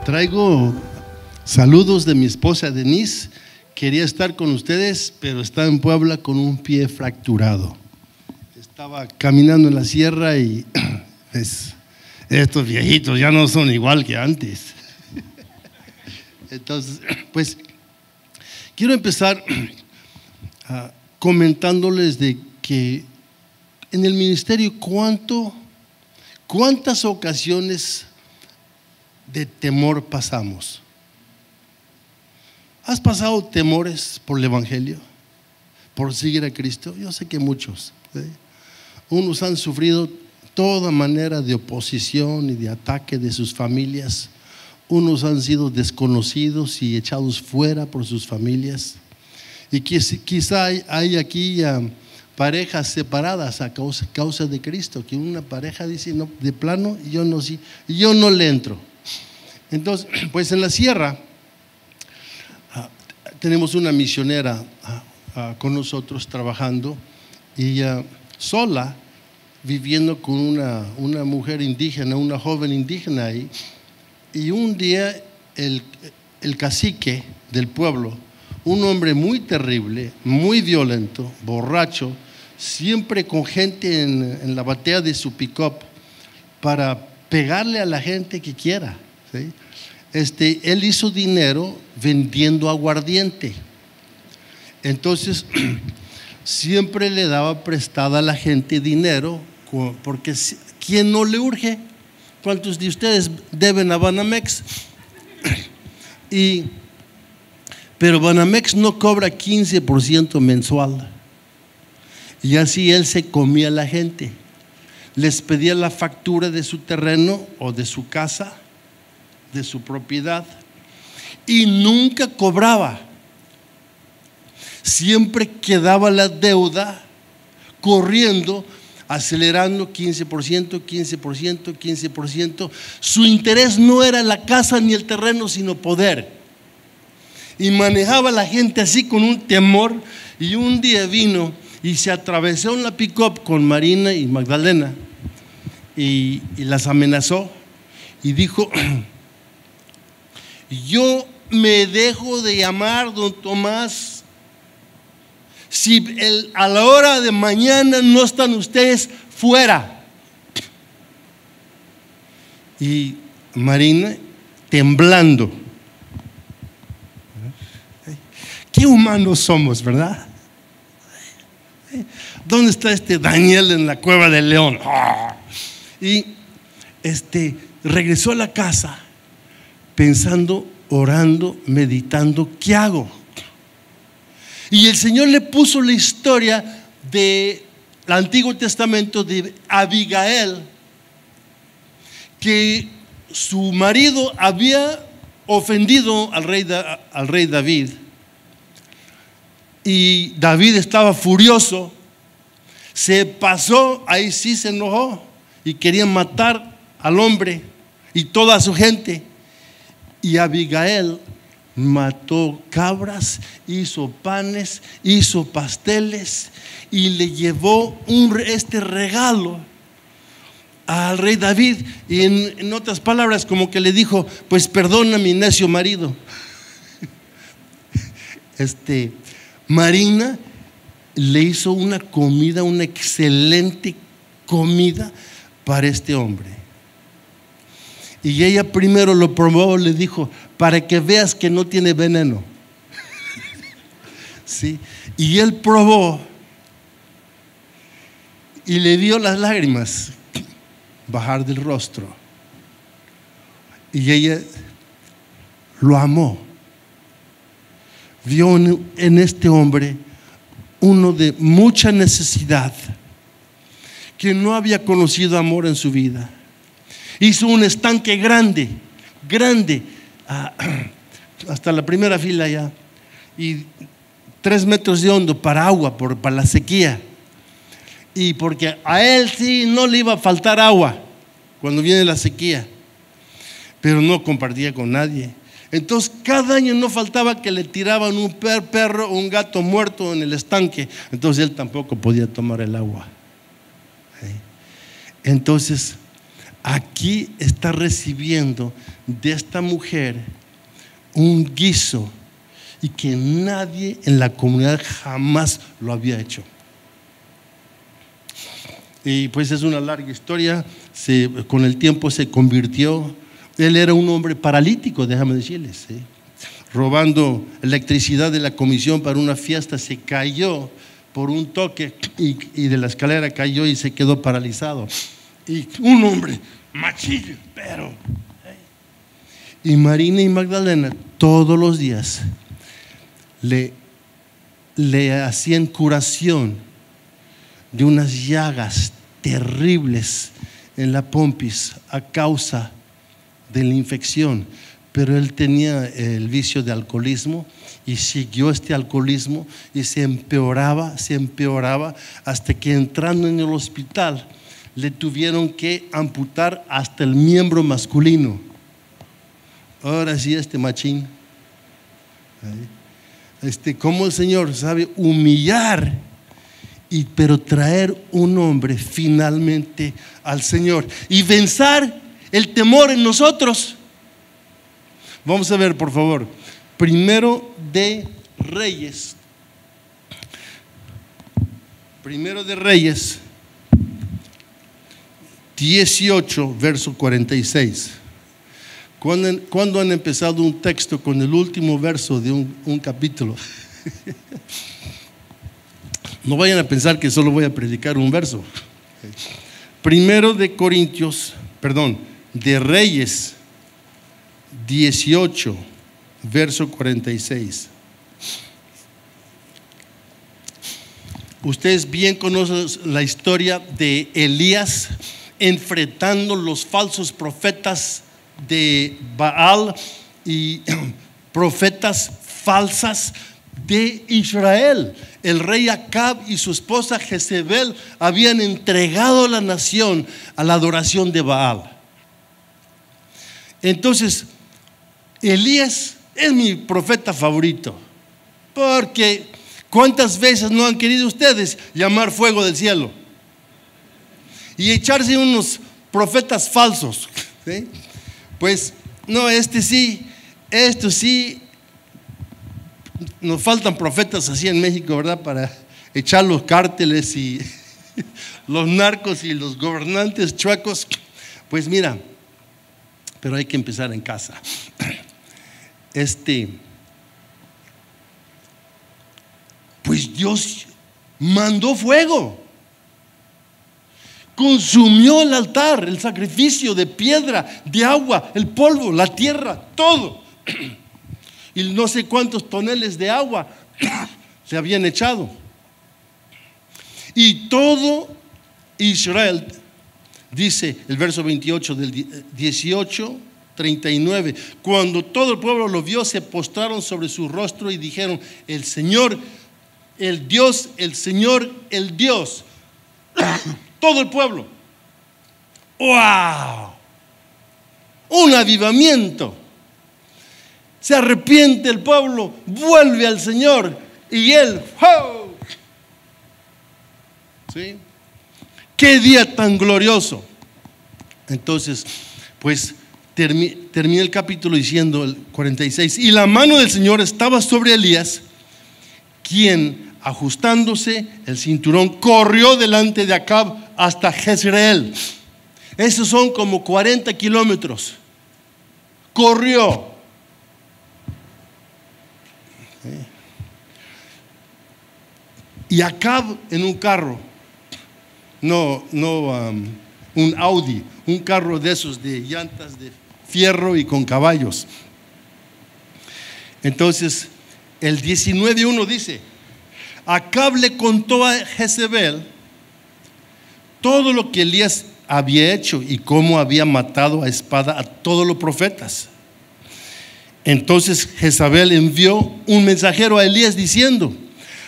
Traigo saludos de mi esposa Denise. Quería estar con ustedes, pero está en Puebla con un pie fracturado. Estaba caminando en la sierra y pues, estos viejitos ya no son igual que antes. Entonces, pues quiero empezar comentándoles de que en el ministerio cuántas ocasiones de temor pasamos. ¿Has pasado temores por el Evangelio? ¿Por seguir a Cristo? Yo sé que muchos, ¿sí? Unos han sufrido toda manera de oposición y de ataque de sus familias. Unos han sido desconocidos y echados fuera por sus familias. Y quizá hay aquí parejas separadas a causa de Cristo, que una pareja dice, no, de plano, yo no le entro. Entonces, pues en la sierra tenemos una misionera con nosotros trabajando, y ella sola, viviendo con una mujer indígena, una joven indígena ahí. Y un día el cacique del pueblo, un hombre muy terrible, muy violento, borracho, siempre con gente en la batea de su pick-up para pegarle a la gente que quiera, ¿sí? Él hizo dinero vendiendo aguardiente. Entonces siempre le daba prestada a la gente dinero, porque ¿quién no le urge? ¿Cuántos de ustedes deben a Banamex? Pero Banamex no cobra 15% mensual. Y así él se comía a la gente. Les pedía la factura de su terreno o de su casa, de su propiedad, y nunca cobraba. Siempre quedaba la deuda corriendo, acelerando 15%, 15%, 15%. Su interés no era la casa ni el terreno, sino poder. Y manejaba a la gente así con un temor. Y un día vino y se atravesó en la pick-up con Marina y Magdalena y las amenazó y dijo: yo me dejo de llamar don Tomás si a la hora de mañana no están ustedes fuera. Y Marina, temblando, qué humanos somos, ¿verdad? ¿Dónde está Daniel en la cueva del león? Y regresó a la casa pensando, orando, meditando, ¿qué hago? Y el Señor le puso la historia del Antiguo Testamento de Abigail, que su marido había ofendido al rey David, y David estaba furioso, se pasó, ahí sí se enojó y quería matar al hombre y toda su gente. Y Abigail mató cabras, hizo panes, hizo pasteles y le llevó este regalo al rey David. Y en otras palabras, como que le dijo: pues perdona mi necio marido. Marina le hizo una comida, una excelente comida para este hombre. Y ella primero lo probó, le dijo: para que veas que no tiene veneno. ¿Sí? Y él probó y le vio las lágrimas bajar del rostro. Y ella lo amó. Vio en este hombre uno de mucha necesidad, que no había conocido amor en su vida. Hizo un estanque grande, hasta la primera fila ya, y 3 metros de hondo para agua, para la sequía. Y porque a él sí no le iba a faltar agua cuando viene la sequía, pero no compartía con nadie. Entonces cada año no faltaba que le tiraban un perro o un gato muerto en el estanque. Entonces él tampoco podía tomar el agua. Entonces aquí está recibiendo de esta mujer un guiso y que nadie en la comunidad jamás lo había hecho. Y pues es una larga historia. Con el tiempo se convirtió. Él era un hombre paralítico, déjame decirles, ¿sí? Robando electricidad de la comisión para una fiesta, se cayó por un toque y de la escalera cayó y se quedó paralizado. Y un hombre machillo, pero y Marina y Magdalena todos los días le hacían curación de unas llagas terribles en la pompis a causa de la infección. Pero él tenía el vicio de alcoholismo y siguió este alcoholismo y se empeoraba hasta que entrando en el hospital le tuvieron que amputar hasta el miembro masculino. Ahora sí, este machín, cómo el Señor sabe humillar, pero traer un hombre finalmente al Señor y vencer el temor en nosotros. Vamos a ver, por favor, Primero de Reyes 18, verso 46. ¿Cuándo han empezado un texto con el último verso de un capítulo? No vayan a pensar que solo voy a predicar un verso. Primero de Reyes 18, verso 46. Ustedes bien conocen la historia de Elías enfrentando los falsos profetas de Baal y profetas falsas de Israel. El rey Acab y su esposa Jezebel habían entregado la nación a la adoración de Baal. Entonces, Elías es mi profeta favorito, porque ¿cuántas veces no han querido ustedes llamar fuego del cielo y echarse unos profetas falsos? ¿Sí? Pues no, estos sí, nos faltan profetas así en México, ¿verdad? Para echar los cárteles y los narcos y los gobernantes chuecos. Pues mira, pero hay que empezar en casa. Pues Dios mandó fuego, consumió el altar, el sacrificio de piedra, de agua, el polvo, la tierra, todo. Y no sé cuántos toneles de agua se habían echado. Y todo Israel, dice el verso 28 del 18:39, cuando todo el pueblo lo vio, se postraron sobre su rostro y dijeron: el Señor, el Dios, el Señor, el Dios. Todo el pueblo. ¡Wow! Un avivamiento. Se arrepiente el pueblo, vuelve al Señor y él, ¡oh! ¿Sí? ¡Qué día tan glorioso! Entonces, pues termina el capítulo diciendo, el 46, y la mano del Señor estaba sobre Elías, quien, ajustándose el cinturón, corrió delante de Acab hasta Jezreel. Esos son como 40 kilómetros. Corrió. Y Acab en un carro, un Audi, un carro de esos de llantas de fierro y con caballos. Entonces, el 19:1 dice: Acab le contó a Jezebel todo lo que Elías había hecho y cómo había matado a espada a todos los profetas. Entonces Jezabel envió un mensajero a Elías diciendo: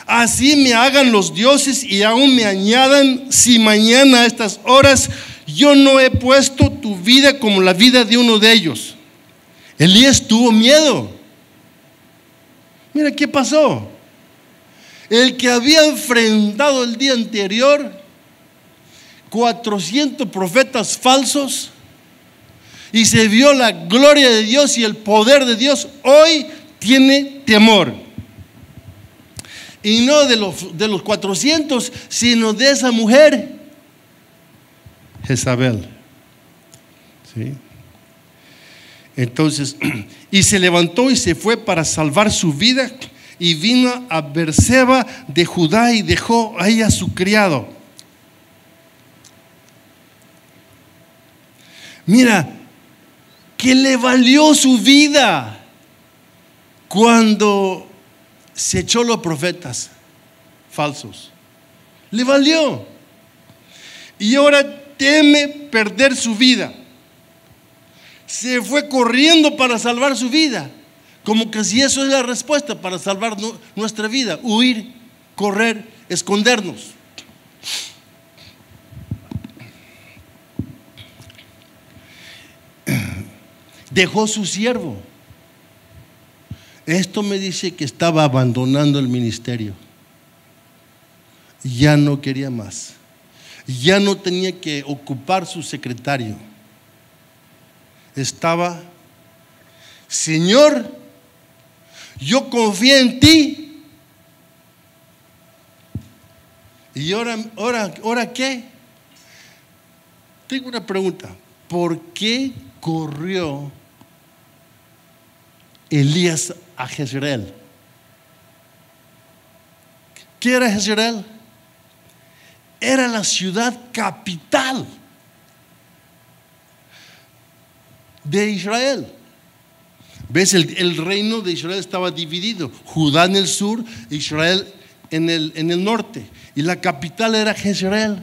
así me hagan los dioses y aún me añadan, si mañana a estas horas yo no he puesto tu vida como la vida de uno de ellos. Elías tuvo miedo. Mira qué pasó. El que había enfrentado el día anterior 400 profetas falsos, y se vio la gloria de Dios y el poder de Dios, hoy tiene temor. Y no de los 400, sino de esa mujer, Jezabel. ¿Sí? Entonces, y se levantó y se fue para salvar su vida, y vino a Berseba de Judá y dejó ahí a su criado. Mira, que le valió su vida cuando se echó los profetas falsos. Le valió. Y ahora teme perder su vida. Se fue corriendo para salvar su vida. Como que si eso es la respuesta para salvar nuestra vida. Huir, correr, escondernos. Dejó su siervo. Esto me dice que estaba abandonando el ministerio. Ya no quería más. Ya no tenía que ocupar su secretario. Estaba, Señor, yo confié en ti. ¿Y ahora qué? Tengo una pregunta. ¿Por qué corrió Elías a Jezreel? ¿Qué era Jezreel? Era la ciudad capital de Israel. ¿Ves? El reino de Israel estaba dividido. Judá en el sur, Israel en el norte. Y la capital era Jezreel.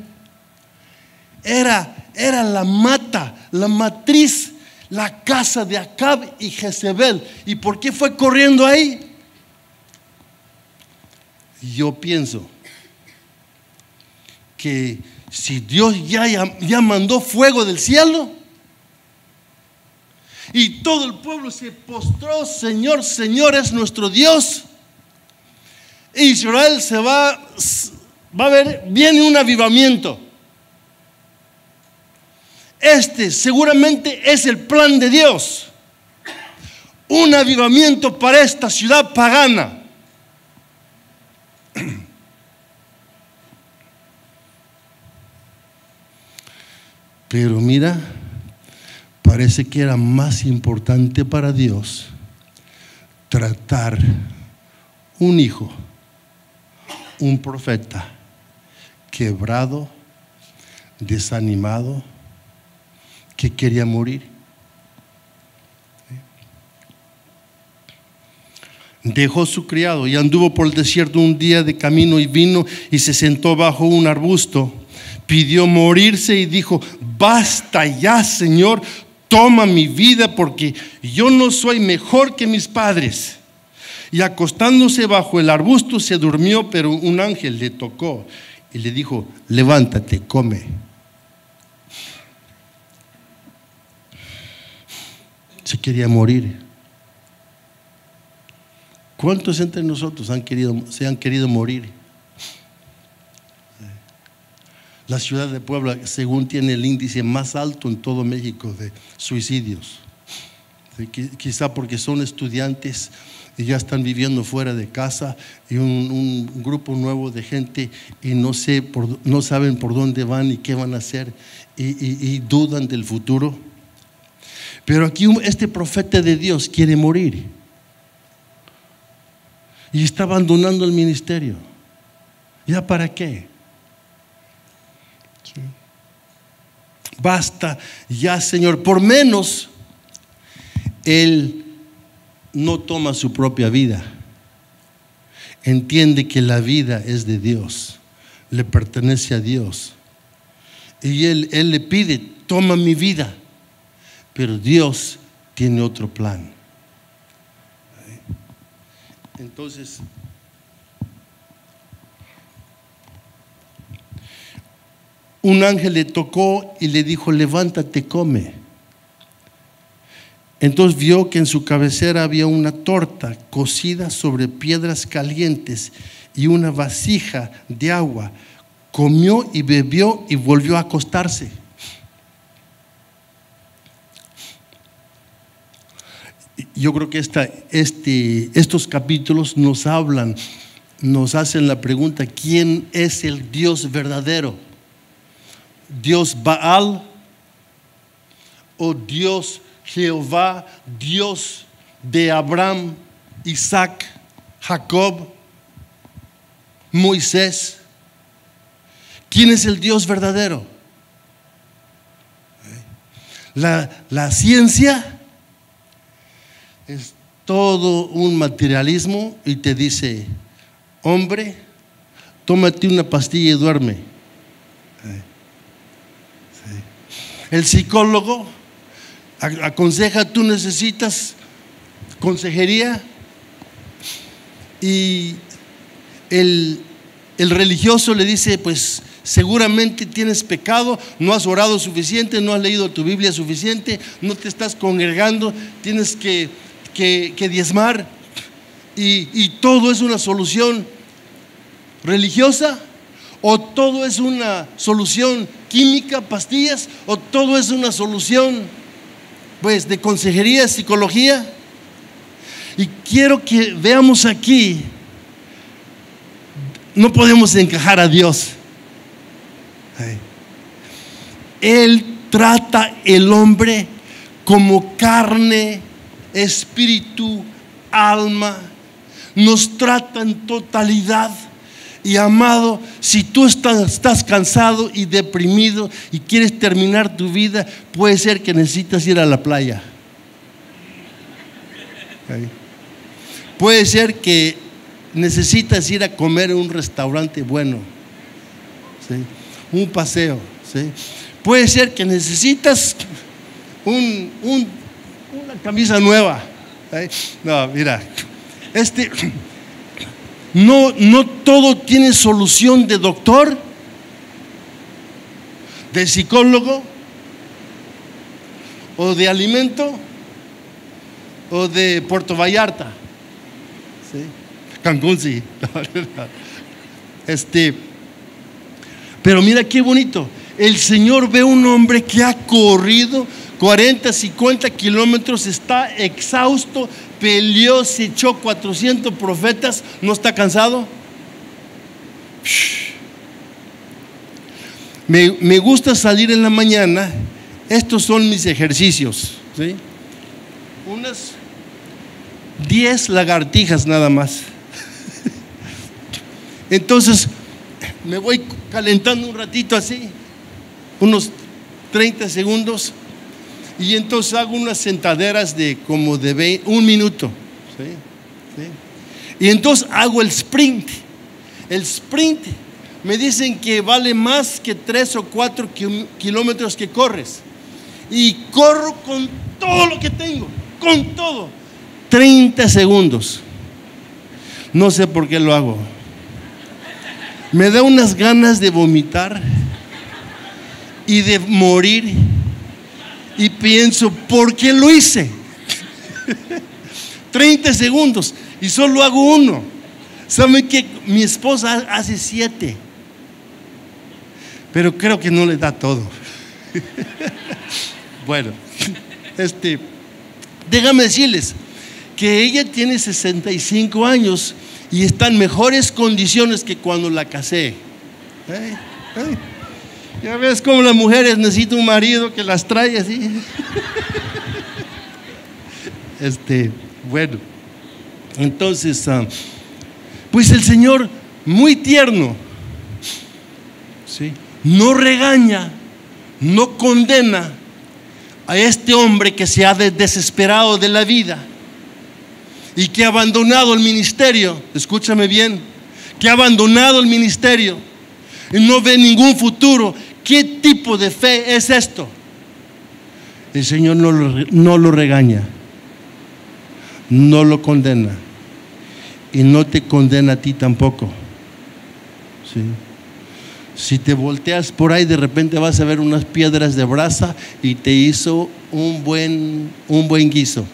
Era la mata, la matriz, la casa de Acab y Jezebel. ¿Y por qué fue corriendo ahí? Yo pienso que si Dios ya mandó fuego del cielo y todo el pueblo se postró, Señor, Señor es nuestro Dios, Israel va a ver, viene un avivamiento. Este seguramente es el plan de Dios, un avivamiento para esta ciudad pagana. Pero mira, parece que era más importante para Dios tratar un hijo, un profeta quebrado, desanimado, que quería morir. Dejó su criado y anduvo por el desierto un día de camino y vino y se sentó bajo un arbusto. Pidió morirse y dijo: basta ya, Señor, toma mi vida, porque yo no soy mejor que mis padres. Y acostándose bajo el arbusto se durmió, pero un ángel le tocó y le dijo: levántate, come. Se quería morir. ¿Cuántos entre nosotros se han querido morir? La ciudad de Puebla, según tiene el índice más alto en todo México de suicidios. Quizá porque son estudiantes y ya están viviendo fuera de casa, y un grupo nuevo de gente, y no saben por dónde van y qué van a hacer, y dudan del futuro. Pero aquí este profeta de Dios quiere morir y está abandonando el ministerio. ¿Ya para qué? Sí. Basta ya, Señor. Por menos él no toma su propia vida. Entiende que la vida es de Dios, le pertenece a Dios, y él le pide: toma mi vida. Pero Dios tiene otro plan. Entonces, un ángel le tocó y le dijo: levántate, come. Entonces vio que en su cabecera había una torta cocida sobre piedras calientes y una vasija de agua. Comió y bebió y volvió a acostarse. yo creo que estos capítulos nos hablan, nos hacen la pregunta: ¿quién es el Dios verdadero? ¿Dios Baal o Dios Jehová, Dios de Abraham, Isaac, Jacob, Moisés? ¿Quién es el Dios verdadero? La ciencia es todo un materialismo y te dice: hombre, tómate una pastilla y duerme. El psicólogo aconseja: tú necesitas consejería. Y el religioso le dice: pues seguramente tienes pecado, no has orado suficiente, no has leído tu Biblia suficiente, no te estás congregando, tienes que diezmar. Y todo es una solución religiosa, o todo es una solución química, pastillas, o todo es una solución pues de consejería, psicología. Y quiero que veamos aquí, no podemos encajar a Dios. Él trata el hombre como carne, espíritu, alma. Nos trata en totalidad. Y amado, si tú estás cansado y deprimido y quieres terminar tu vida, puede ser que necesitas ir a la playa. Puede ser que necesitas ir a comer en un restaurante bueno, ¿sí? Un paseo, ¿sí? Puede ser que necesitas una camisa nueva, ¿sí? No, mira, no todo tiene solución de doctor, de psicólogo, o de alimento, o de Puerto Vallarta, ¿sí? Cancún, sí. Pero mira qué bonito. El Señor ve un hombre que ha corrido 40, 50 kilómetros, está exhausto, peleó, se echó 400 profetas. ¿No está cansado? Me gusta salir en la mañana. Estos son mis ejercicios, ¿sí? Unas 10 lagartijas nada más. Entonces me voy calentando un ratito así, unos 30 segundos, y entonces hago unas sentaderas de como de 1 minuto, ¿sí? ¿Sí? Y entonces hago el sprint. El sprint me dicen que vale más que 3 o 4 kilómetros que corres, y corro con todo lo que tengo, con todo. 30 segundos. No sé por qué lo hago. Me da unas ganas de vomitar y de morir, y pienso: ¿por qué lo hice? 30 segundos y solo hago uno. ¿Saben que mi esposa hace 7? Pero creo que no le da todo. Bueno, déjame decirles que ella tiene 65 años y está en mejores condiciones que cuando la casé. Ya ves cómo las mujeres necesitan un marido que las trae así. Bueno, entonces, pues el Señor, muy tierno, ¿sí?, no regaña, no condena a este hombre que se ha desesperado de la vida y que ha abandonado el ministerio. Escúchame bien, que ha abandonado el ministerio y no ve ningún futuro. ¿Qué tipo de fe es esto? El Señor no lo regaña, no lo condena, y no te condena a ti tampoco, ¿sí? Si te volteas por ahí, de repente vas a ver unas piedras de brasa y te hizo un buen guiso,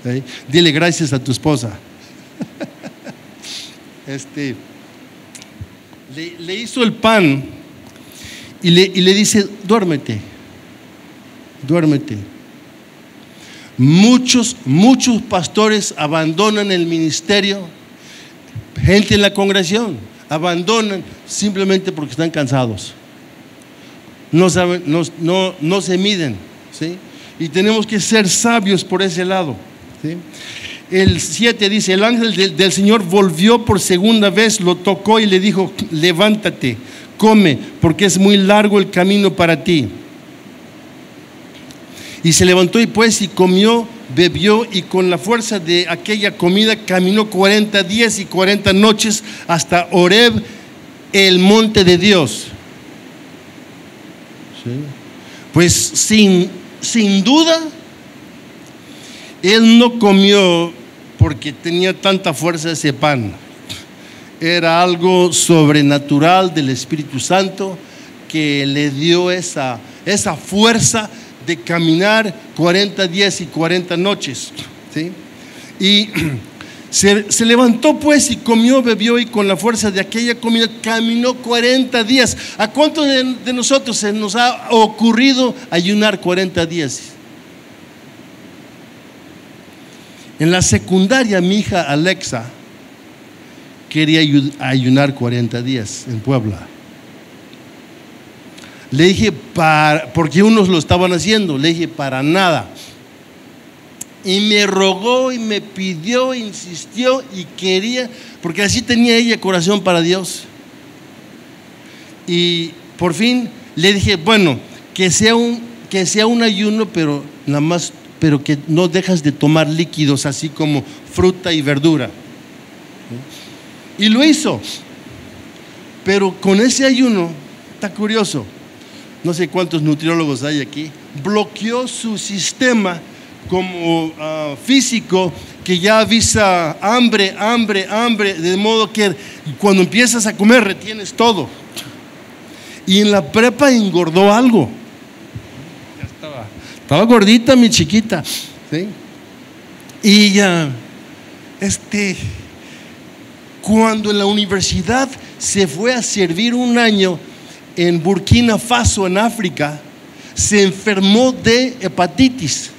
¿sí? Dile gracias a tu esposa. Le hizo el pan y le dice: duérmete, duérmete. Muchos pastores abandonan el ministerio, gente en la congregación abandonan simplemente porque están cansados. No saben, no se miden, ¿sí? Y tenemos que ser sabios por ese lado, ¿sí? El 7 dice: el ángel del Señor volvió por segunda vez, lo tocó y le dijo: levántate, come, porque es muy largo el camino para ti. Y se levantó y comió, bebió, y con la fuerza de aquella comida caminó 40 días y 40 noches hasta Horeb, el monte de Dios. ¿Sí? Pues sin duda, él no comió porque tenía tanta fuerza ese pan. Era algo sobrenatural del Espíritu Santo que le dio esa fuerza de caminar 40 días y 40 noches, ¿sí? Y se levantó pues y comió, bebió, y con la fuerza de aquella comida caminó 40 días. ¿A cuántos de nosotros se nos ha ocurrido ayunar 40 días? En la secundaria, mi hija Alexa quería ayunar 40 días en Puebla. Le dije, porque unos lo estaban haciendo, le dije, para nada. Y me rogó y me pidió, insistió y quería, porque así tenía ella corazón para Dios. Y por fin le dije, bueno, que sea un ayuno, pero nada más, pero que no dejas de tomar líquidos, así como fruta y verdura. Y lo hizo. Pero con ese ayuno, está curioso, no sé cuántos nutriólogos hay aquí, bloqueó su sistema como físico, que ya avisa hambre, de modo que cuando empiezas a comer retienes todo. Y en la prepa engordó algo. Ya estaba gordita mi chiquita, ¿sí? Y ya cuando en la universidad se fue a servir un año en Burkina Faso, en África, se enfermó de hepatitis.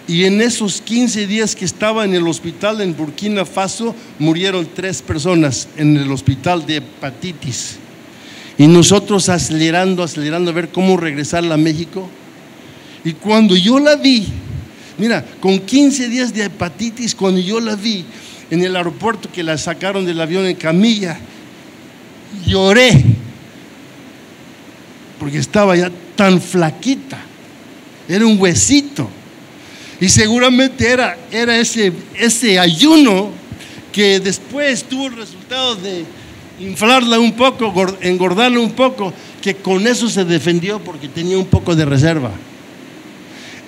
Y en esos 15 días que estaba en el hospital en Burkina Faso, murieron 3 personas en el hospital de hepatitis. Y nosotros acelerando a ver cómo regresarla a México. Y cuando yo la vi, mira, con 15 días de hepatitis, cuando yo la vi en el aeropuerto, que la sacaron del avión en camilla, lloré, porque estaba ya tan flaquita, era un huesito. Y seguramente era ese ayuno que después tuvo el resultado de inflarla un poco, engordarla un poco, que con eso se defendió porque tenía un poco de reserva.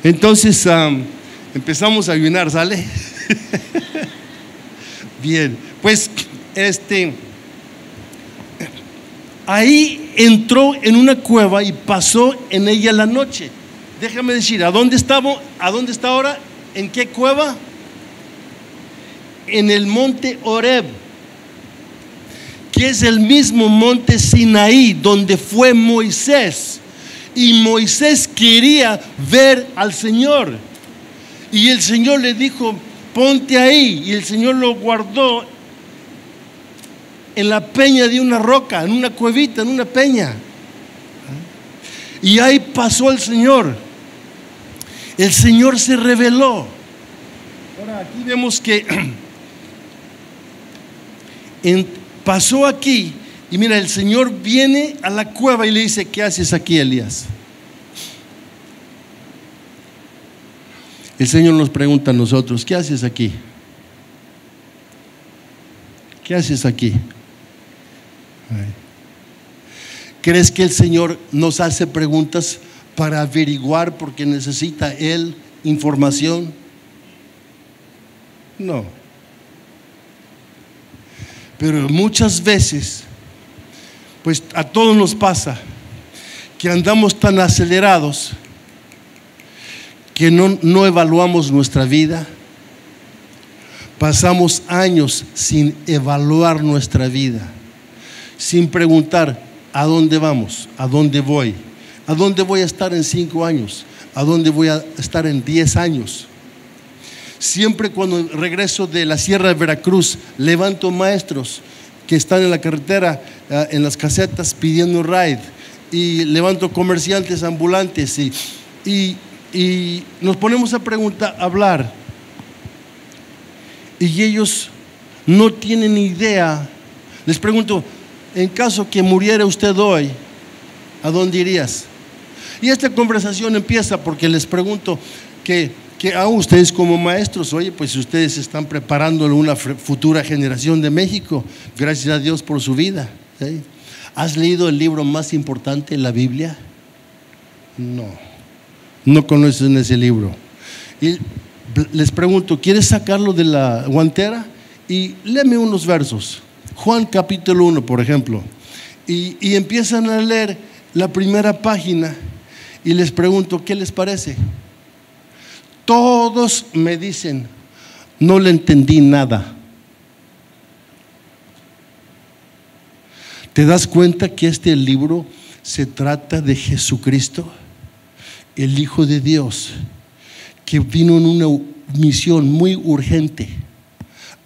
Entonces empezamos a ayunar, ¿sale? Bien, pues ahí entró en una cueva y pasó en ella la noche. Déjame decir, ¿a dónde está ahora? ¿En qué cueva? En el monte Horeb, que es el mismo monte Sinaí donde fue Moisés. Y Moisés quería ver al Señor. Y el Señor le dijo, ponte ahí. Y el Señor lo guardó en la peña de una roca, en una cuevita, en una peña. Y ahí pasó el Señor. El Señor se reveló. Ahora aquí vemos que pasó aquí. Y mira, el Señor viene a la cueva y le dice, ¿qué haces aquí, Elías? El Señor nos pregunta a nosotros, ¿qué haces aquí? ¿Qué haces aquí? ¿Crees que el Señor nos hace preguntas para averiguar porque necesita Él información? No. Pero muchas veces, pues a todos nos pasa que andamos tan acelerados que no evaluamos nuestra vida. Pasamos años sin evaluar nuestra vida, sin preguntar, ¿a dónde vamos? ¿A dónde voy? ¿A dónde voy a estar en 5 años? a dónde voy a estar en 10 años. Siempre cuando regreso de la Sierra de Veracruz, levanto maestros que están en la carretera, en las casetas pidiendo ride, y levanto comerciantes ambulantes, y nos ponemos a preguntar, a hablar, y ellos no tienen idea. Les pregunto, en caso que muriera usted hoy, ¿a dónde irías? Y esta conversación empieza porque les pregunto que a ustedes como maestros, oye, pues ustedes están preparando una futura generación de México, gracias a Dios por su vida, ¿sí? ¿Has leído el libro más importante, la Biblia? No conocen ese libro. Y les pregunto, ¿quieres sacarlo de la guantera? Y léeme unos versos. Juan capítulo 1, por ejemplo. Y empiezan a leer la primera página y les pregunto, ¿qué les parece? Todos me dicen, no le entendí nada. ¿Te das cuenta que este libro se trata de Jesucristo, el Hijo de Dios, que vino en una misión muy urgente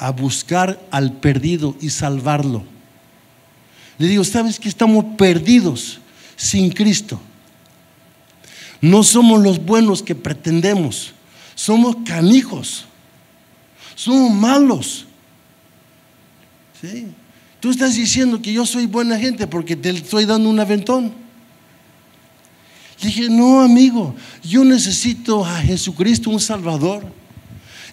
a buscar al perdido y salvarlo? Le digo, ¿sabes que estamos perdidos sin Cristo? No somos los buenos que pretendemos, somos canijos, somos malos, ¿sí? Tú estás diciendo que yo soy buena gente porque te estoy dando un aventón. Le dije, no, amigo, yo necesito a Jesucristo, un Salvador.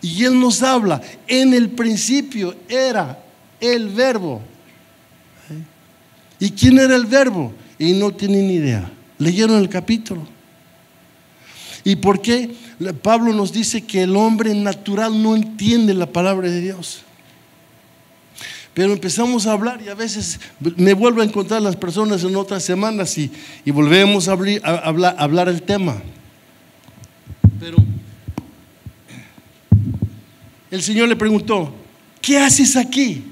Y Él nos habla, en el principio era el Verbo. ¿Y quién era el Verbo? Y no tienen ni idea. Leyeron el capítulo. ¿Y por qué? Pablo nos dice que el hombre natural no entiende la palabra de Dios. Pero empezamos a hablar y a veces me vuelvo a encontrar las personas en otras semanas y volvemos a hablar el tema. Pero el Señor le preguntó, ¿qué haces aquí?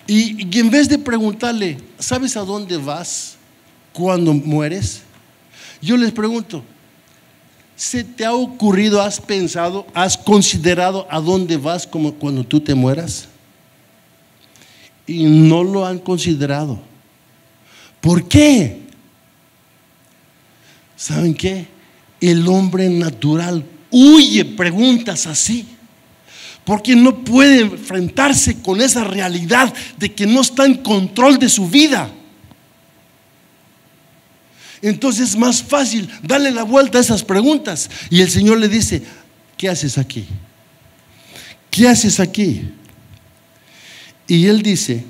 Y en vez de preguntarle, ¿sabes a dónde vas cuando mueres? Yo les pregunto, ¿se te ha ocurrido, has pensado, has considerado a dónde vas como cuando tú te mueras? Y no lo han considerado. ¿Por qué? ¿Saben qué? El hombre natural huye preguntas así, porque no puede enfrentarse con esa realidad de que no está en control de su vida. Entonces es más fácil darle la vuelta a esas preguntas. Y el Señor le dice, ¿qué haces aquí? ¿Qué haces aquí? Y él dice,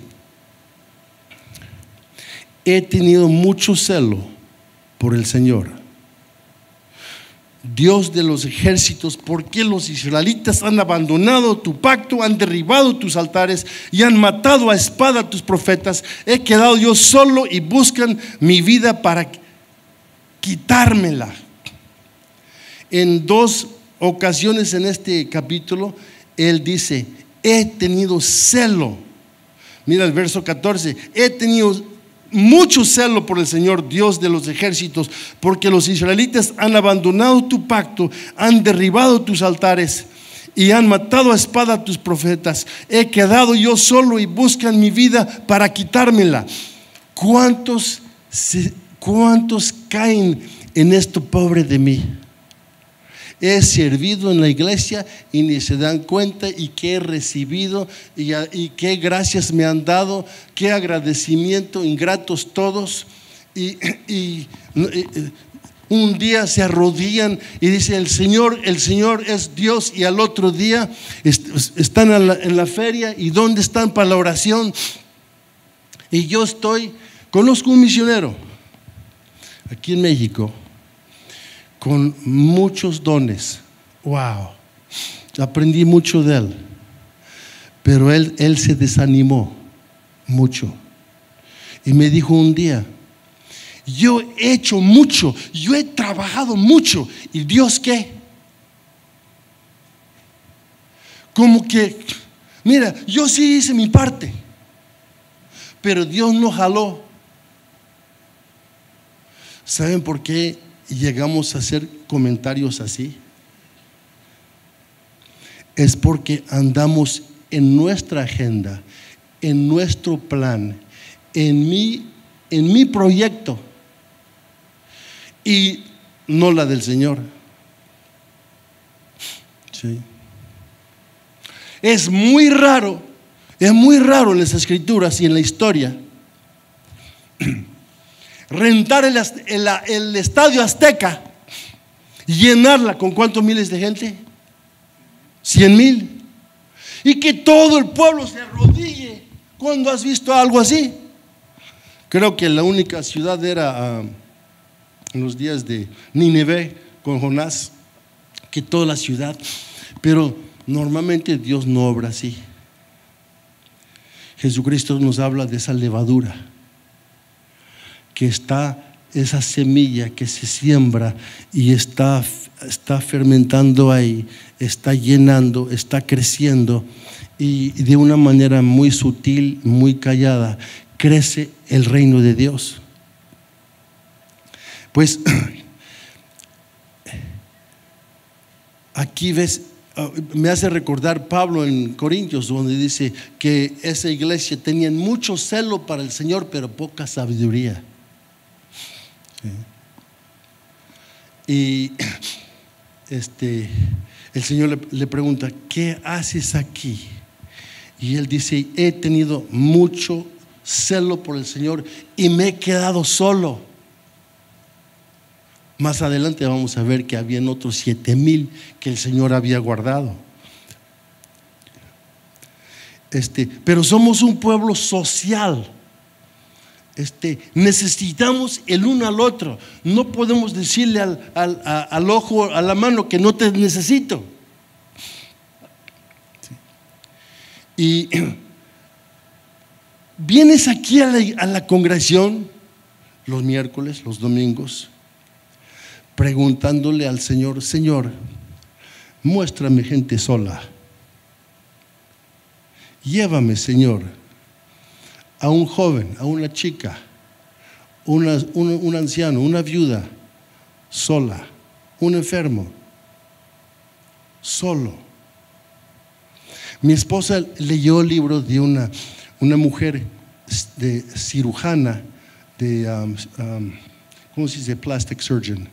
he tenido mucho celo por el Señor, Dios de los ejércitos, porque los israelitas han abandonado tu pacto, han derribado tus altares y han matado a espada a tus profetas. He quedado yo solo y buscan mi vida para quitármela. En 2 ocasiones en este capítulo, él dice, he tenido celo. Mira el verso 14, he tenido mucho celo por el Señor, Dios de los ejércitos, porque los israelitas han abandonado tu pacto, han derribado tus altares y han matado a espada a tus profetas. He quedado yo solo y buscan mi vida para quitármela. ¿Cuántos caen en esto, pobre de mí? He servido en la iglesia y ni se dan cuenta, y qué he recibido y qué gracias me han dado, qué agradecimiento, ingratos todos. Y un día se arrodillan y dicen, el Señor es Dios, y al otro día están en la feria. ¿Y dónde están para la oración? Y conozco un misionero aquí en México con muchos dones. Wow, aprendí mucho de él, pero él se desanimó mucho y me dijo un día, yo he hecho mucho, yo he trabajado mucho, ¿y Dios qué? Como que, mira, yo sí hice mi parte, pero Dios no jaló. ¿Saben por qué llegamos a hacer comentarios así, es porque andamos en nuestra agenda, en nuestro plan, en mi proyecto y no la del Señor. Sí. Es muy raro en las Escrituras y en la historia rentar el Estadio Azteca, llenarla con ¿cuántos miles de gente? 100,000. Y que todo el pueblo se arrodille. ¿Cuándo has visto algo así? Creo que la única ciudad era en los días de Nínive con Jonás, que toda la ciudad. Pero normalmente Dios no obra así. Jesucristo nos habla de esa levadura, que está, esa semilla que se siembra y está fermentando ahí, está llenando, está creciendo, y de una manera muy sutil, muy callada, crece el reino de Dios. Pues aquí ves, me hace recordar Pablo en Corintios, donde dice que esa iglesia tenía mucho celo para el Señor, pero poca sabiduría. Y el Señor le pregunta: ¿qué haces aquí? Y él dice: he tenido mucho celo por el Señor y me he quedado solo. Más adelante vamos a ver que habían otros 7,000 que el Señor había guardado. Pero somos un pueblo social. Necesitamos el uno al otro. No podemos decirle al ojo, a la mano, que no te necesito. Y vienes aquí a la congregación los miércoles, los domingos, preguntándole al Señor: Señor, muéstrame gente sola. Llévame, Señor, a un joven, a una chica, un anciano, una viuda sola, un enfermo solo. Mi esposa leyó el libro de una mujer de cirujana, ¿cómo se dice? Plastic surgeon.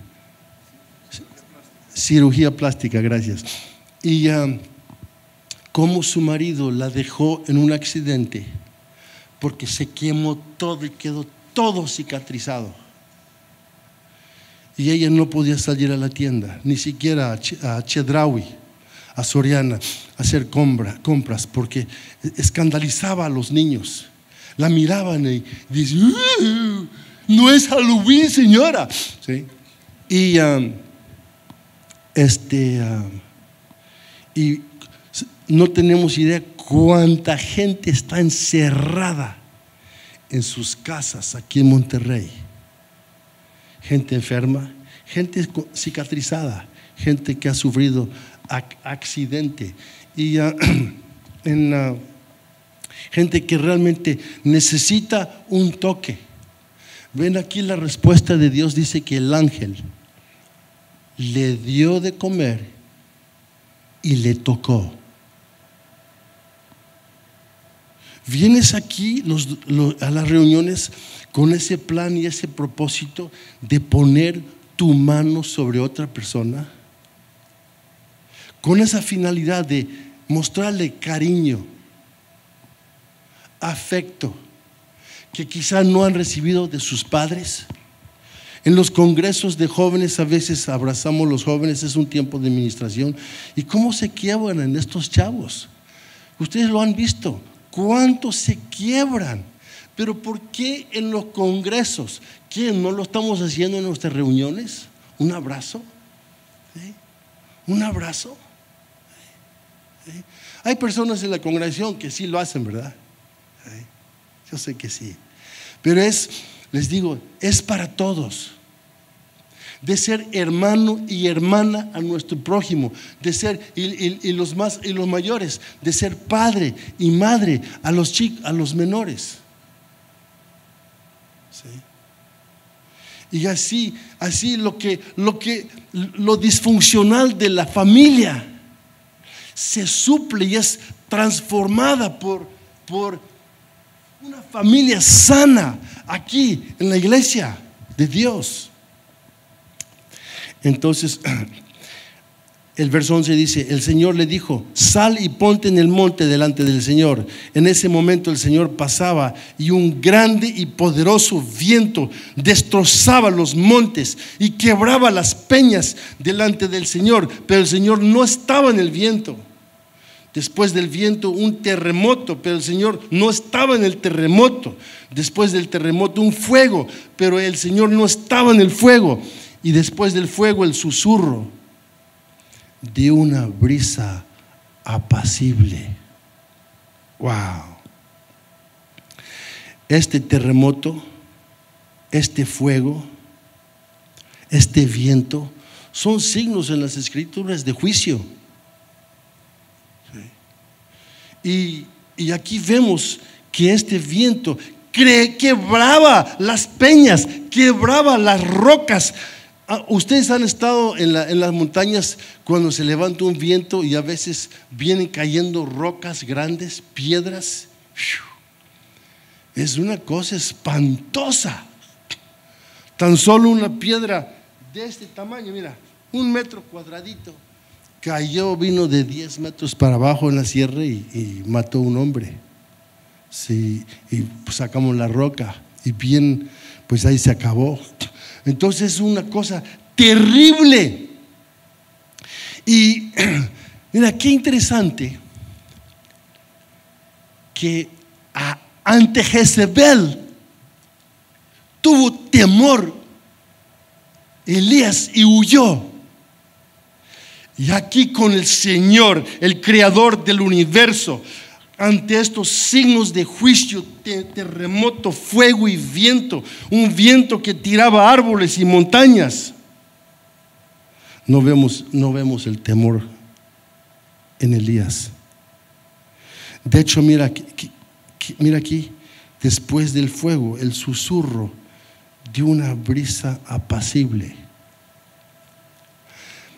Cirugía plástica, gracias. Y cómo su marido la dejó en un accidente porque se quemó todo y quedó todo cicatrizado. Y ella no podía salir a la tienda, ni siquiera a Chedraui, a Soriana, a hacer compras, porque escandalizaba a los niños. La miraban y dicen: no es Halloween, señora. ¿Sí? Y no tenemos idea cuánta gente está encerrada en sus casas aquí en Monterrey. Gente enferma, gente cicatrizada, gente que ha sufrido accidente, y gente que realmente necesita un toque. Ven aquí la respuesta de Dios. Dice que el ángel le dio de comer y le tocó. Vienes aquí a las reuniones con ese plan y ese propósito de poner tu mano sobre otra persona, con esa finalidad de mostrarle cariño, afecto, que quizá no han recibido de sus padres. En los congresos de jóvenes a veces abrazamos a los jóvenes, es un tiempo de administración, y cómo se quiebran en estos chavos. Ustedes lo han visto, cuántos se quiebran. Pero ¿por qué en los congresos? ¿Qué no lo estamos haciendo en nuestras reuniones? ¿Un abrazo? ¿Sí? ¿Un abrazo? ¿Sí? Hay personas en la congregación que sí lo hacen, ¿verdad? ¿Sí? Yo sé que sí. Pero les digo, es para todos. De ser hermano y hermana a nuestro prójimo, de ser, y los mayores, de ser padre y madre a los menores. ¿Sí? Y así lo disfuncional de la familia se suple y es transformada por una familia sana aquí en la iglesia de Dios. Entonces, el verso 11 dice: el Señor le dijo: sal y ponte en el monte delante del Señor. En ese momento el Señor pasaba y un grande y poderoso viento destrozaba los montes y quebraba las peñas delante del Señor, pero el Señor no estaba en el viento. Después del viento un terremoto, pero el Señor no estaba en el terremoto. Después del terremoto un fuego, pero el Señor no estaba en el fuego. Y después del fuego el susurro de una brisa apacible. Wow. Este terremoto, este fuego, este viento son signos en las Escrituras de juicio. Y aquí vemos que este viento quebraba las peñas, quebraba las rocas. Ustedes han estado en las montañas cuando se levanta un viento y a veces vienen cayendo rocas grandes, piedras. Es una cosa espantosa. Tan solo una piedra de este tamaño, mira, 1 metro cuadradito, cayó, vino de 10 metros para abajo en la sierra y mató a un hombre. Sí, y pues sacamos la roca y bien, pues ahí se acabó. Entonces es una cosa terrible. Y mira qué interesante que ante Jezebel tuvo temor Elías y huyó. Y aquí con el Señor, el creador del universo, ante estos signos de juicio, terremoto, fuego y viento, un viento que tiraba árboles y montañas, no vemos el temor en Elías. De hecho, mira aquí, después del fuego, el susurro de una brisa apacible.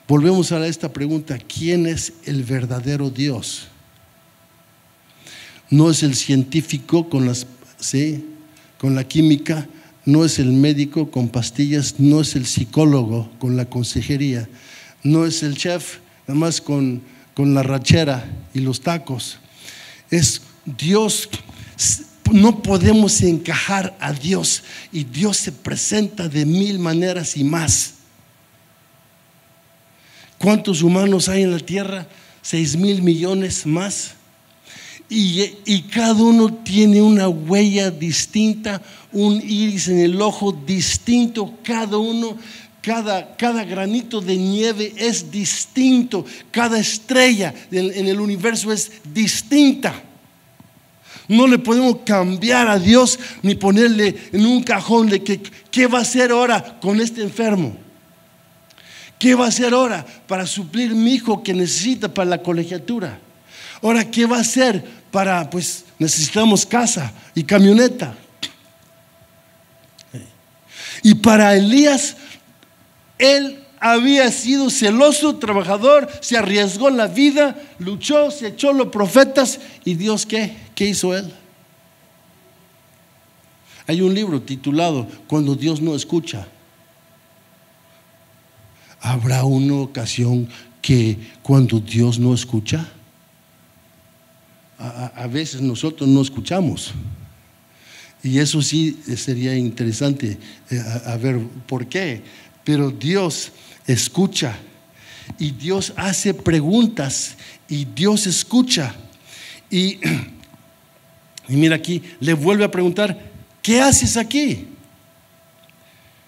Volvemos a esta pregunta: ¿quién es el verdadero Dios? No es el científico con la química, no es el médico con pastillas, no es el psicólogo con la consejería, no es el chef nada más con la rachera y los tacos. Es Dios. No podemos encajar a Dios, y Dios se presenta de 1000 maneras y más. ¿Cuántos humanos hay en la tierra? 6,000 millones más. Y cada uno tiene una huella distinta, un iris en el ojo distinto. Cada uno, cada granito de nieve es distinto. Cada estrella en el universo es distinta. No le podemos cambiar a Dios ni ponerle en un cajón de ¿qué va a hacer ahora con este enfermo? ¿Qué va a hacer ahora para suplir mi hijo que necesita para la colegiatura? Ahora, ¿qué va a hacer para, pues necesitamos casa y camioneta? Y para Elías, él había sido celoso, trabajador, se arriesgó la vida, luchó, se echó los profetas. ¿Y Dios qué? ¿Qué hizo él? Hay un libro titulado Cuando Dios no escucha. ¿Habrá una ocasión que cuando Dios no escucha? A veces nosotros no escuchamos. Y eso sí sería interesante a ver por qué. Pero Dios escucha, y Dios hace preguntas, y Dios escucha. Y mira aquí, le vuelve a preguntar: ¿qué haces aquí?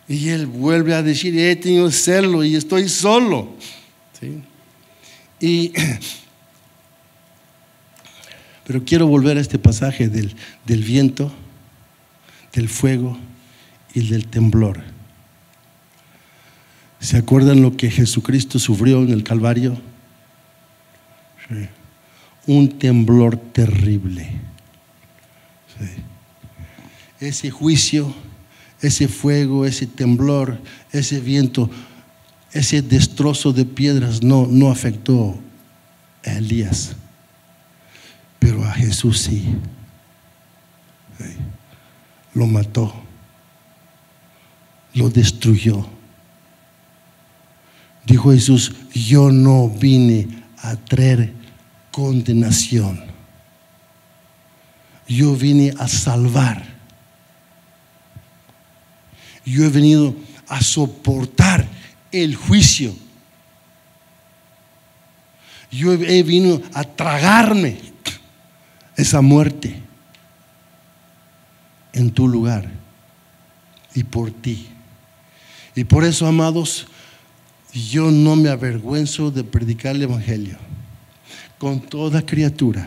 Y él vuelve a decir: he tenido celo y estoy solo. ¿Sí? Pero quiero volver a este pasaje del viento, del fuego y del temblor. ¿Se acuerdan lo que Jesucristo sufrió en el Calvario? Sí. Un temblor terrible. Sí. Ese juicio, ese fuego, ese temblor, ese viento, ese destrozo de piedras no afectó a Elías, pero a Jesús sí. Lo mató, lo destruyó. Dijo Jesús: yo no vine a traer condenación, yo vine a salvar. Yo he venido a soportar el juicio. Yo he venido a tragarme esa muerte en tu lugar y por ti. Y por eso, amados, yo no me avergüenzo de predicar el Evangelio con toda criatura,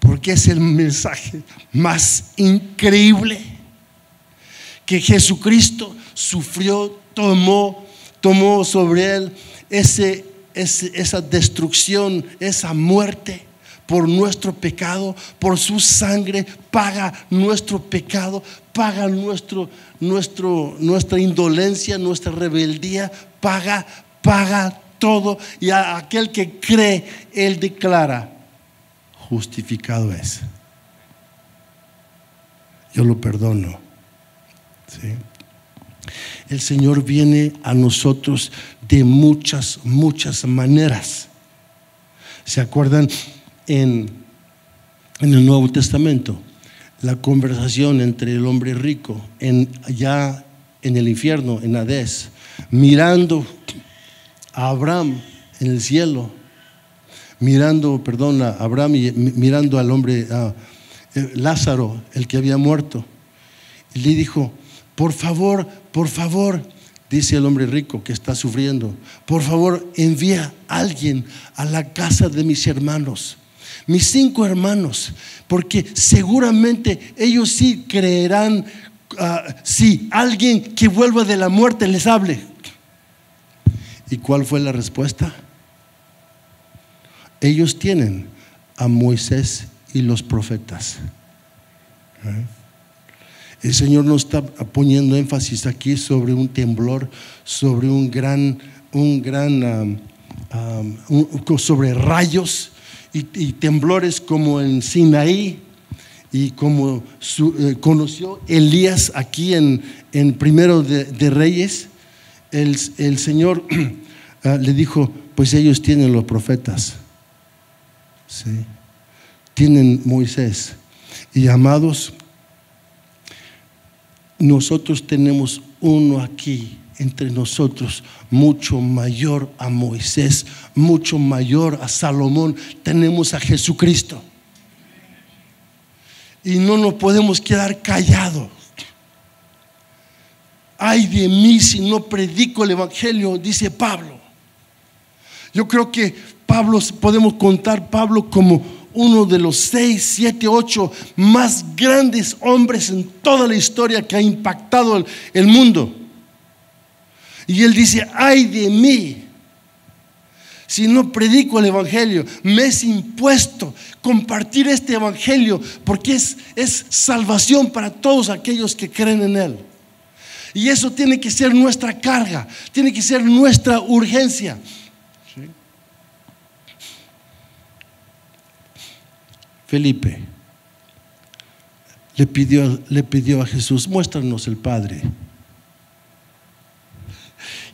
porque es el mensaje más increíble, que Jesucristo sufrió, tomó sobre él esa destrucción, esa muerte por nuestro pecado. Por su sangre paga nuestro pecado, paga nuestra indolencia, nuestra rebeldía, paga todo. Y a aquel que cree, él declara: justificado es. Yo lo perdono. ¿Sí? El Señor viene a nosotros de muchas maneras. ¿Se acuerdan en el Nuevo Testamento? La conversación entre el hombre rico allá en el infierno, en Hades, mirando a Abraham en el cielo, mirando al hombre Lázaro, el que había muerto, y le dijo: por favor, dice el hombre rico que está sufriendo, por favor, envía a alguien a la casa de mis hermanos, mis 5 hermanos, porque seguramente ellos sí creerán si alguien que vuelva de la muerte les hable. ¿Y cuál fue la respuesta? Ellos tienen a Moisés y los profetas. El Señor nos está poniendo énfasis aquí sobre un temblor, sobre sobre rayos y temblores como en Sinaí, y como conoció Elías aquí en Primero de Reyes. El Señor le dijo: pues ellos tienen los profetas, ¿sí? Tienen Moisés. Y amados, nosotros tenemos uno aquí entre nosotros mucho mayor a Moisés, mucho mayor a Salomón. Tenemos a Jesucristo, y no nos podemos quedar callados. Ay de mí si no predico el Evangelio, dice Pablo. Yo creo que podemos contar Pablo como uno de los 6, 7, 8 más grandes hombres en toda la historia que ha impactado el mundo. Y él dice: ay de mí si no predico el Evangelio. Me es impuesto compartir este Evangelio, porque es salvación para todos aquellos que creen en él. Y eso tiene que ser nuestra carga, tiene que ser nuestra urgencia. ¿Sí? Felipe le pidió a Jesús: muéstranos el Padre.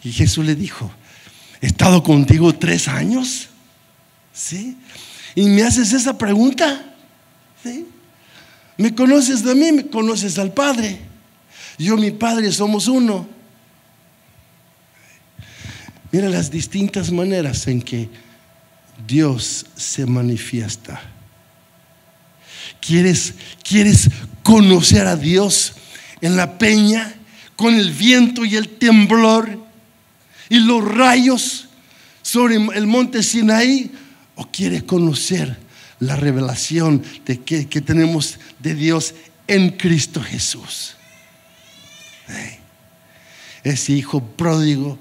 Y Jesús le dijo: he estado contigo 3 años, ¿sí? Y me haces esa pregunta, ¿sí? Me conoces de mí, me conoces al Padre. Yo y mi Padre somos uno. Mira las distintas maneras en que Dios se manifiesta. ¿Quieres conocer a Dios en la peña, con el viento y el temblor y los rayos sobre el monte Sinaí? ¿O quieres conocer la revelación que tenemos de Dios en Cristo Jesús? Ese hijo pródigo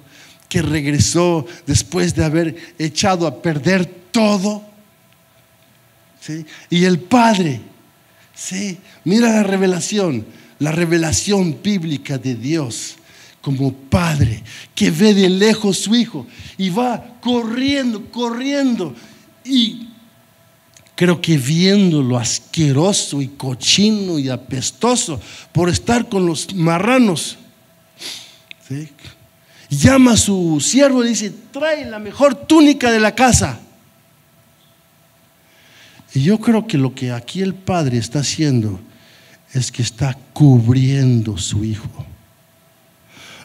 que regresó después de haber echado a perder todo, ¿sí? Y el Padre, ¿sí? Mira la revelación: la revelación bíblica de Dios como padre que ve de lejos su hijo y va corriendo, corriendo, y creo que viendo lo asqueroso y cochino y apestoso por estar con los marranos, ¿sí?, llama a su siervo y dice: trae la mejor túnica de la casa. Y yo creo que lo que aquí el padre está haciendo es que está cubriendo a su hijo,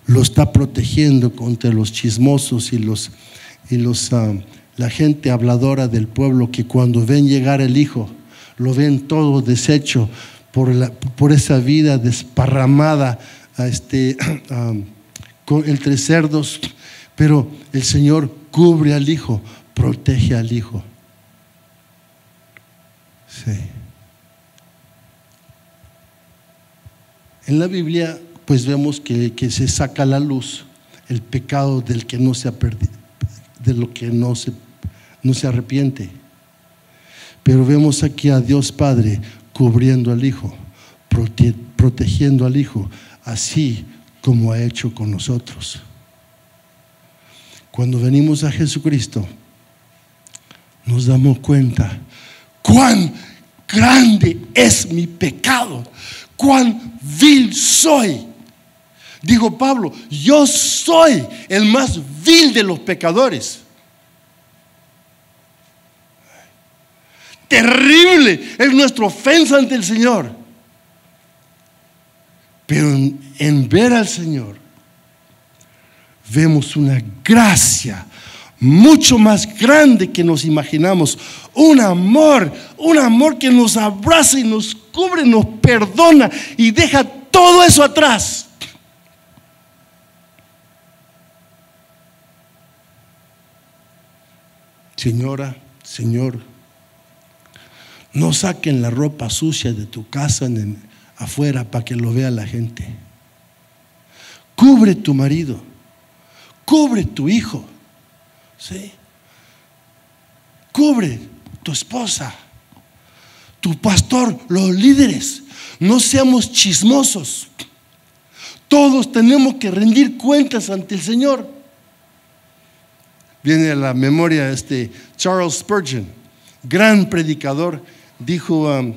lo está protegiendo contra los chismosos y la gente habladora del pueblo, que cuando ven llegar el hijo lo ven todo deshecho por esa vida desparramada entre cerdos. Pero el Señor cubre al hijo, protege al hijo. Sí. En la Biblia pues vemos que se saca a la luz el pecado del que no se ha perdido, de lo que no se arrepiente. Pero vemos aquí a Dios Padre cubriendo al hijo, protegiendo al hijo, así como ha hecho con nosotros. Cuando venimos a Jesucristo, nos damos cuenta cuán grande es mi pecado, cuán vil soy. Dijo Pablo: yo soy el más vil de los pecadores. Terrible es nuestra ofensa ante el Señor. Pero en ver al Señor vemos una gracia mucho más grande que nos imaginamos, un amor que nos abraza y nos cubre, nos perdona y deja todo eso atrás. Señora, Señor, no saquen la ropa sucia de tu casa afuera para que lo vea la gente. Cubre tu marido, cubre tu hijo, ¿sí? Cubre tu esposa, tu pastor, los líderes. No seamos chismosos. Todos tenemos que rendir cuentas ante el Señor. Viene a la memoria Charles Spurgeon, gran predicador. Dijo: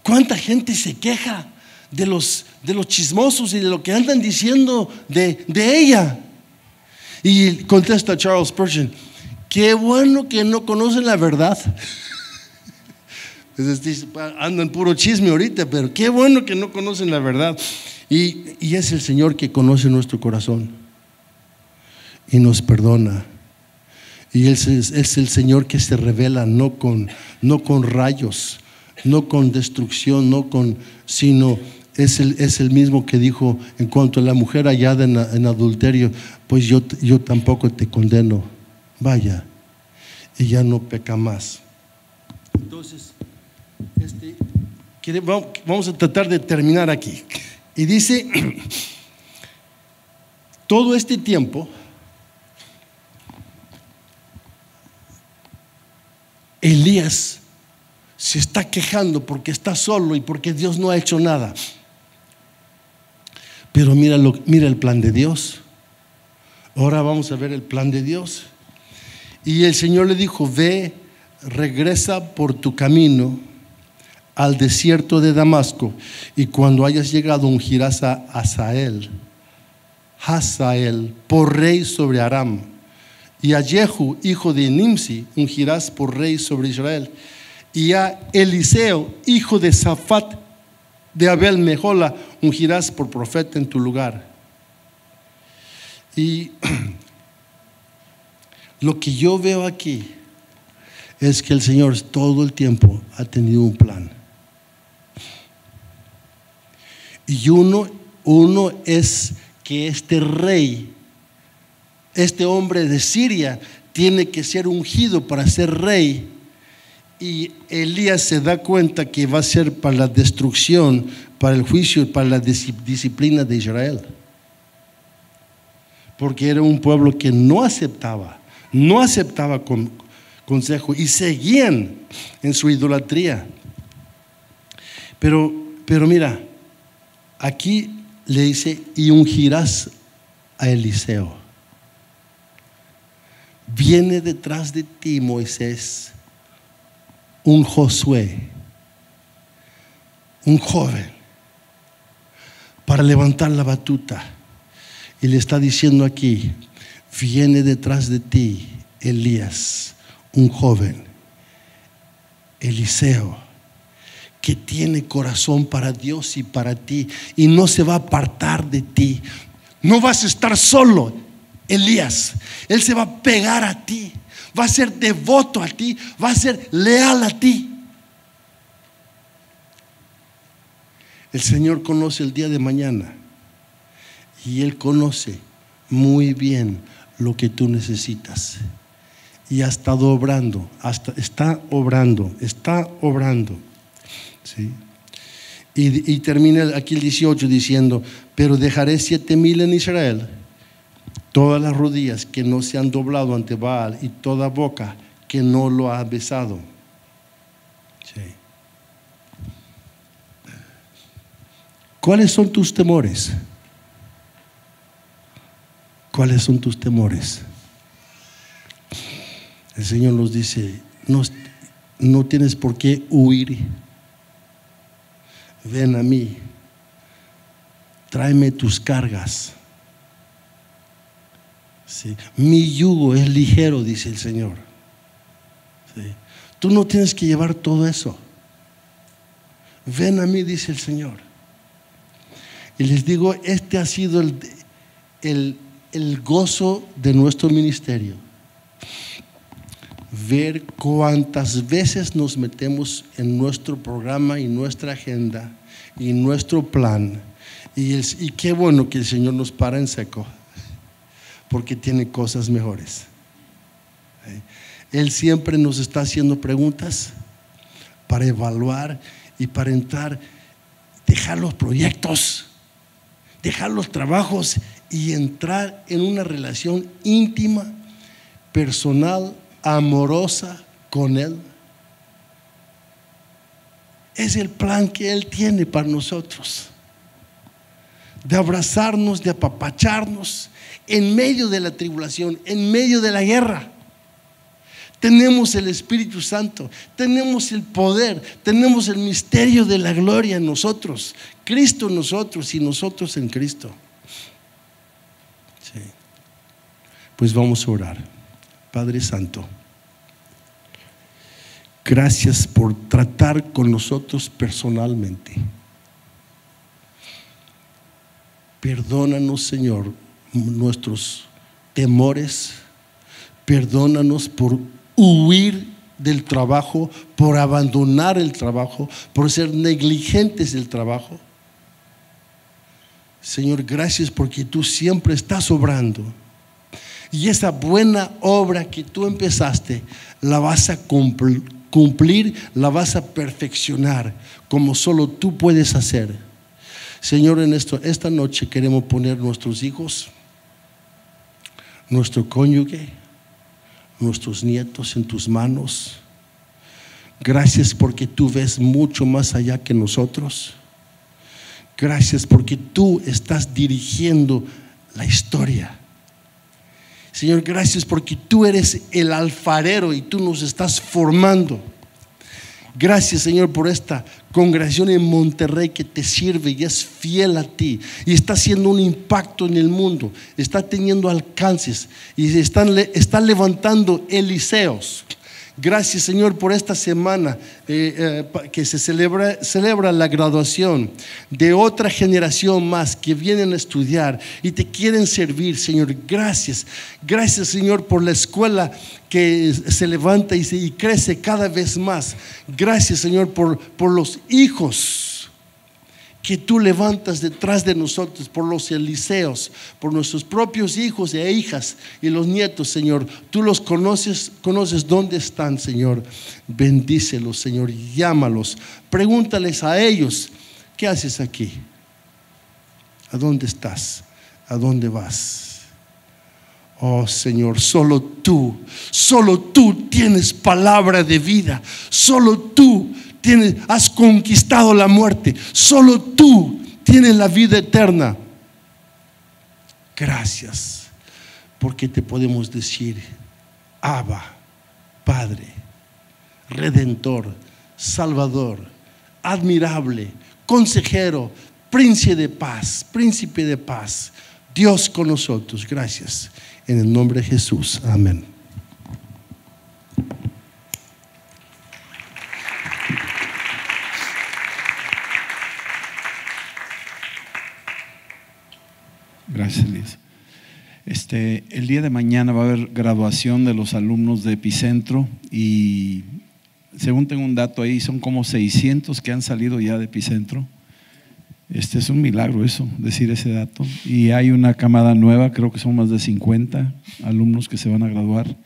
¿cuánta gente se queja de los chismosos y de lo que andan diciendo de ella? Y contesta Charles Spurgeon: qué bueno que no conocen la verdad. Andan puro chisme ahorita, pero qué bueno que no conocen la verdad. Y es el Señor que conoce nuestro corazón y nos perdona. Y es el Señor que se revela no con rayos, no con destrucción, sino es el mismo que dijo en cuanto a la mujer hallada en adulterio: pues yo tampoco te condeno, vaya, y ya no peca más. Entonces vamos a tratar de terminar aquí. Y dice: todo este tiempo Elías se está quejando porque está solo y porque Dios no ha hecho nada. Pero mira el plan de Dios. Ahora vamos a ver el plan de Dios. Y el Señor le dijo: ve, regresa por tu camino al desierto de Damasco, y cuando hayas llegado ungirás a Hazael por rey sobre Aram, y a Jehu hijo de Nimsi ungirás por rey sobre Israel, y a Eliseo hijo de Safat de Abel Mehola ungirás por profeta en tu lugar. Y lo que yo veo aquí es que el Señor todo el tiempo ha tenido un plan. Y uno es que este rey, este hombre de Siria, tiene que ser ungido para ser rey. Y Elías se da cuenta que va a ser para la destrucción, para el juicio, para la disciplina de Israel. Porque era un pueblo que no aceptaba consejo y seguían en su idolatría. Pero Pero mira, aquí le dice, y ungirás a Eliseo. Viene detrás de ti, Moisés, un Josué, un joven, para levantar la batuta. Y le está diciendo aquí, viene detrás de ti Elías, un joven, Eliseo, que tiene corazón para Dios y para ti, y no se va a apartar de ti. No vas a estar solo, Elías. Él se va a pegar a ti, va a ser devoto a ti, va a ser leal a ti. El Señor conoce el día de mañana, y Él conoce muy bien lo que tú necesitas. Y ha estado obrando, está obrando. ¿Sí? Y termina aquí el 18 diciendo, pero dejaré 7,000 en Israel, todas las rodillas que no se han doblado ante Baal y toda boca que no lo ha besado. Sí. ¿Cuáles son tus temores? ¿Cuáles son tus temores? El Señor nos dice, no tienes por qué huir. Ven a mí, tráeme tus cargas. Sí. Mi yugo es ligero, dice el Señor. Sí. Tú no tienes que llevar todo eso. Ven a mí, dice el Señor. Y les digo, este ha sido el gozo de nuestro ministerio. Ver cuántas veces nos metemos en nuestro programa y nuestra agenda y nuestro plan, y qué bueno que el Señor nos para en seco, porque tiene cosas mejores. Él siempre nos está haciendo preguntas para evaluar y para entrar, dejar los proyectos, dejar los trabajos y entrar en una relación íntima, personal, amorosa con Él. Es el plan que Él tiene para nosotros, de abrazarnos, de apapacharnos en medio de la tribulación, en medio de la guerra. Tenemos el Espíritu Santo, tenemos el poder, tenemos el misterio de la gloria en nosotros, Cristo en nosotros y nosotros en Cristo. Sí. Pues vamos a orar. Padre Santo, gracias por tratar con nosotros personalmente. Perdónanos, Señor, nuestros temores. Perdónanos por huir del trabajo, por abandonar el trabajo, por ser negligentes del trabajo. Señor, gracias porque tú siempre estás obrando. Y esa buena obra que tú empezaste, la vas a cumplir, la vas a perfeccionar, como solo tú puedes hacer. Señor, esta noche queremos poner nuestros hijos, nuestro cónyuge, nuestros nietos en tus manos. Gracias porque tú ves mucho más allá que nosotros. Gracias porque tú estás dirigiendo la historia. Señor, gracias porque tú eres el alfarero y tú nos estás formando. Gracias, Señor, por esta congregación en Monterrey que te sirve y es fiel a ti y está haciendo un impacto en el mundo, está teniendo alcances y está levantando Eliseos. Gracias, Señor, por esta semana que se celebra la graduación de otra generación más que vienen a estudiar y te quieren servir, Señor. Gracias, Señor, por la escuela que se levanta y crece cada vez más. Gracias, Señor, por los hijos que tú levantas detrás de nosotros, por los Eliseos, por nuestros propios hijos e hijas y los nietos, Señor. Tú los conoces dónde están, Señor. Bendícelos, Señor, llámalos, pregúntales a ellos, ¿qué haces aquí? ¿A dónde estás? ¿A dónde vas? Oh, Señor, solo tú tienes palabra de vida, solo tú has conquistado la muerte. Solo tú tienes la vida eterna. Gracias, porque te podemos decir: Abba, Padre, Redentor, Salvador, admirable, consejero, príncipe de paz, Dios con nosotros. Gracias. En el nombre de Jesús. Amén. Gracias, Liz. El día de mañana va a haber graduación de los alumnos de Epicentro y según tengo un dato ahí, son como 600 que han salido ya de Epicentro. Es un milagro eso, decir ese dato. Y hay una camada nueva, creo que son más de 50 alumnos que se van a graduar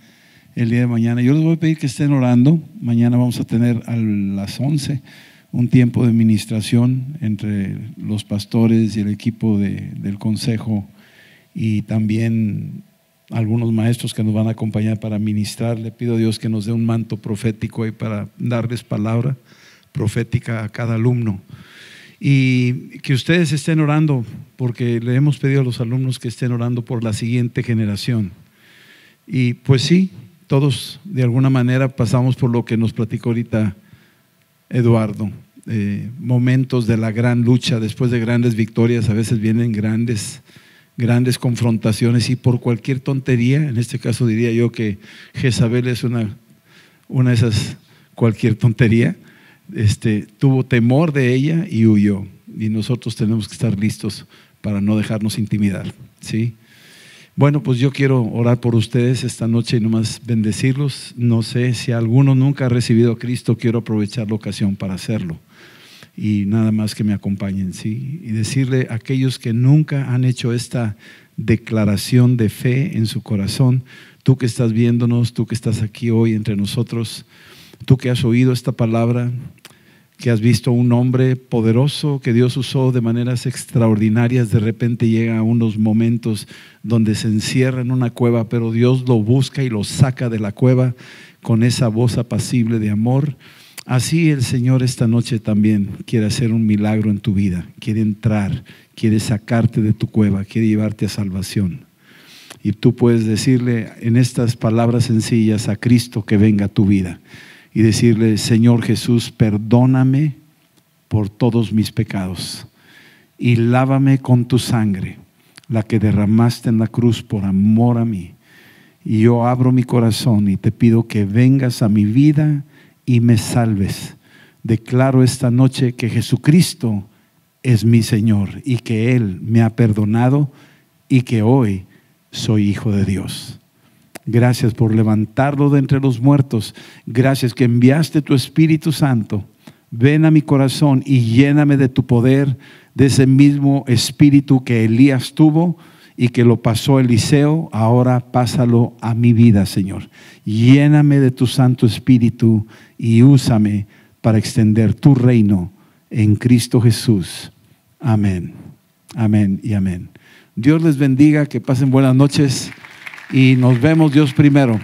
el día de mañana. Yo les voy a pedir que estén orando. Mañana vamos a tener a las 11 un tiempo de ministración entre los pastores y el equipo del consejo y también algunos maestros que nos van a acompañar para ministrar. Le pido a Dios que nos dé un manto profético ahí para darles palabra profética a cada alumno. Y que ustedes estén orando, porque le hemos pedido a los alumnos que estén orando por la siguiente generación. Y pues sí, todos de alguna manera pasamos por lo que nos platicó ahorita Eduardo. Momentos de la gran lucha, después de grandes victorias, a veces vienen grandes confrontaciones, y por cualquier tontería, en este caso diría yo que Jezabel es una de esas cualquier tontería. Tuvo temor de ella y huyó, y nosotros tenemos que estar listos para no dejarnos intimidar, ¿sí? Bueno, pues yo quiero orar por ustedes esta noche y nomás bendecirlos. No sé si alguno nunca ha recibido a Cristo, quiero aprovechar la ocasión para hacerlo y nada más que me acompañen, ¿sí? Y decirle a aquellos que nunca han hecho esta declaración de fe en su corazón: tú que estás viéndonos, tú que estás aquí hoy entre nosotros, tú que has oído esta palabra, que has visto un hombre poderoso que Dios usó de maneras extraordinarias, de repente llega a unos momentos donde se encierra en una cueva, pero Dios lo busca y lo saca de la cueva con esa voz apacible de amor. Así el Señor esta noche también quiere hacer un milagro en tu vida, quiere entrar, quiere sacarte de tu cueva, quiere llevarte a salvación. Y tú puedes decirle en estas palabras sencillas a Cristo que venga a tu vida y decirle: Señor Jesús, perdóname por todos mis pecados y lávame con tu sangre, la que derramaste en la cruz por amor a mí. Y yo abro mi corazón y te pido que vengas a mi vida y me salves. Declaro esta noche que Jesucristo es mi Señor y que Él me ha perdonado y que hoy soy hijo de Dios. Gracias por levantarlo de entre los muertos. Gracias que enviaste tu Espíritu Santo. Ven a mi corazón y lléname de tu poder, de ese mismo espíritu que Elías tuvo y que lo pasó Eliseo. Ahora pásalo a mi vida, Señor. Lléname de tu Santo Espíritu y úsame para extender tu reino en Cristo Jesús. Amén. Amén y amén. Dios les bendiga, que pasen buenas noches y nos vemos, Dios primero.